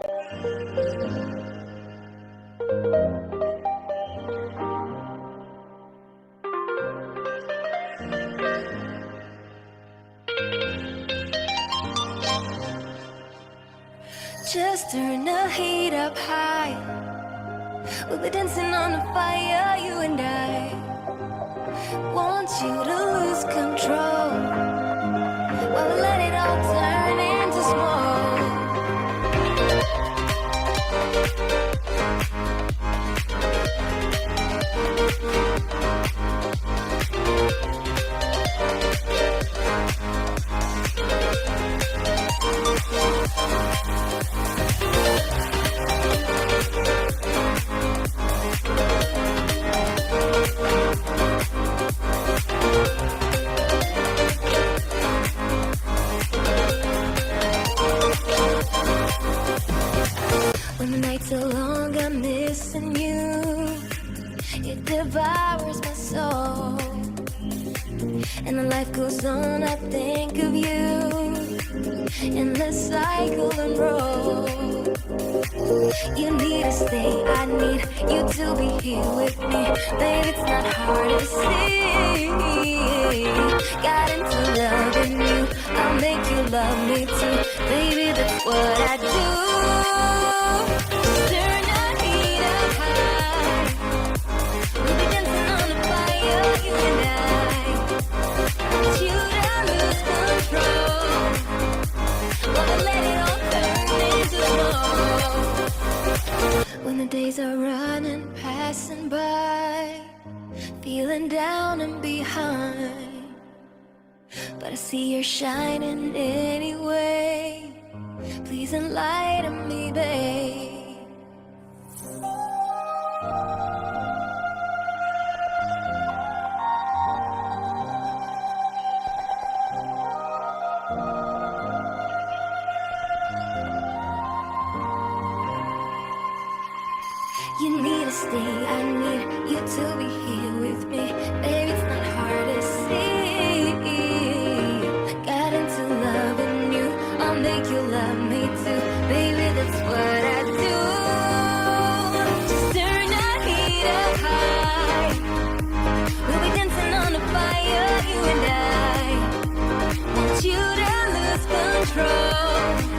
Just turn the heat up high. We'll be dancing on the fire, you and I. Want you to lose control. Well, let it all turn into smoke. When the nights are long, I'm missing you. It devours my soul. And the life goes on, I think of you. Endless cycle and roll. You need to stay, I need you to be here with me. Babe, it's not hard to see. Got into loving you, I'll make you love me too. Baby, that's what I do. Turn the heat up high. We'll be dancing on the fire, you and I. Want you to lose control. Wanna let it all turn into smoke. When the days are running, passing by, feeling down and behind, but I see you're shining anyway. Please enlighten me, babe. You need to stay, I need you to be here with me. Baby, it's not hard to see. Got into loving you, I'll make you love me too. Baby, that's what I do. Just turn the heat up high. We'll be dancing on the fire, you and I. Want you to lose control.